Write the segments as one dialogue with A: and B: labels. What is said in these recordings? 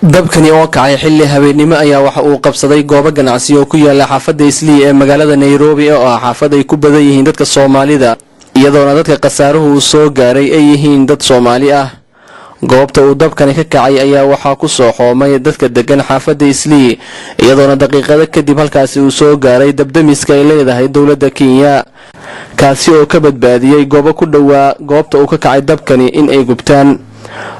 A: dabkani oo kacay xilli habeenimo ayaa waxa uu qabsaday goobo ganacsi oo ku yaala xaafadda Islii ee magaalada Nairobi oo ah xaafad ay ku badan yihiin dadka Soomaalida iyadoona dadka qasaaruhu soo gaaray ay yihiin dad Soomaali ah. goobta uu dabkani ka kacay ayaa waxa ku soo xoomay dadka degan xaafadda Islii iyadoona daqiiqado kadib halkaas uu soo gaaray dabdamiska ay leedahay dawladda Kenya kaasi oo ka badbaadiyay goobo ku dhawaa goobta uu ka kacay dabkani in ay gubtaan.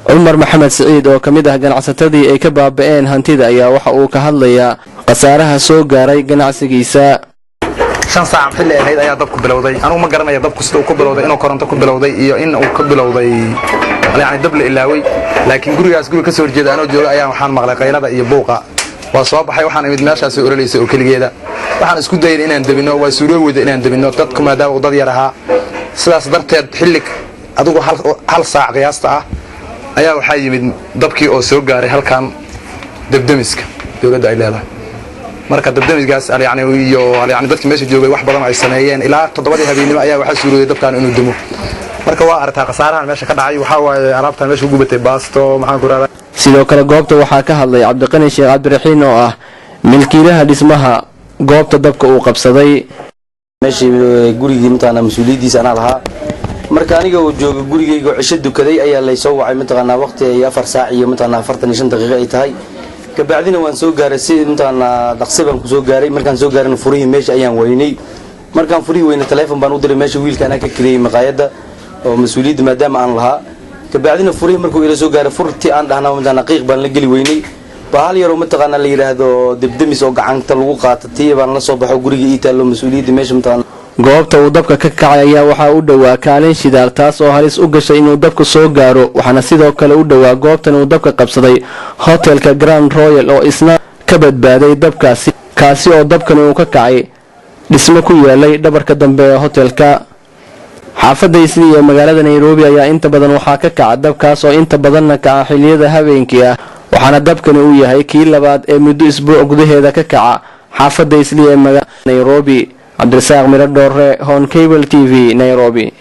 A: Umar Maxamed Saciid oo kamid ah ganacsatadii ay ka baaba'een hantida ayaa waxa uu ka hadlayaa qasaaraha soo gaaray ganacsigiisa.
B: 5 saac xilli ahayd ayaa dabku bilowday anigu ma garanayo dabku sida uu ku bilowday inuu koronto ku bilowday iyo in uu ka bilowday dab la ilaaway laakiin guriga ka soo horjeeda anoo jooga ayaa waxaan maqlay qaylada iyo buuqa waa soo baxay waxaan imid meeshaas oo oraleysay oo kaligeeda waxaan isku dayay inaan dabino waa suuroweyda inaan dabino dadku maadaama dad yar ahaa sidaas darteed xilli adigu hal saac qiyaasta ah ayaa waxa yimid dabkii oo soo gaaray halkan dabdamiska dawladda ay leedahay marka dabdamiskaas yani dadkii meesha joogay wax badan ay sameeyeen ilaa 7 habeenimo ayaa waxa suurowday dabkan inuu dimo marka waa aragtaa qasaarahan meesha ka dhacay waxa waaye alaabtan meesha ugu batay baasto maxaan ku raraa
A: sidoo kale goobta waxa ka hadlay Abdiqani Sheekh Abdiraxiin oo ah milkiilaha dhismaha goobta dabka uu qabsaday
C: meesha gurigii intaana mas'uuliyadiisa ana lahaa marka aniga oo jooga gurigeyga cisho dukaday ayaa la soo wacay mataqaana waqti ay 4 saac iyo mataqaana 45 daqiiqo ay tahay ka bacdina waan soo gaaray si mataqaana dhaqsiban ku soo gaaray markaan soo gaarin furihii meesha ayaan weynay markaan furihii weynay telefoon baan u diray meesha wiilkana ka kiriyay maqaayada oo mas'uuliyad maadaama aan lahaa ka bacdina furihii markuu ila soo gaaray furtii aan dhahnaa mataqaana qiiq baan la gali weynay bahal yar oo mataqaana la yiraahdo dibdimis oo gacanta lagu qaatay baan la soo baxo guriga ii taalo mas'uuliyadda meesha mataqaana
A: goobta uu dabka ka kacay ayaa waxa uu dhawaa kaalin shidaal taas oo halis u gashay inuu dabku soo gaaro waxaana sidoo kale u dhawaa goobtan uu dabka qabsaday hotelka Grand Royal oo isna ka badbaaday dabkaasi kaasi oo dabkan uu ka kacay dhismo ku yeelay dhabarka dambe ee hotelka. xaafadda Islii ee magaalada Nairobi ayaa inta badan waxa ka kacay dabkaas oo inta badan ka xilliyada habeenkii ah waxaana dabkan uu yahay kii labaad ee muddo isbuuc gudaheeda ka kaca xaafadda Islii ee magaalada Nairobi. Abdirizak Mire Dhore, Cable TV, Nairobi.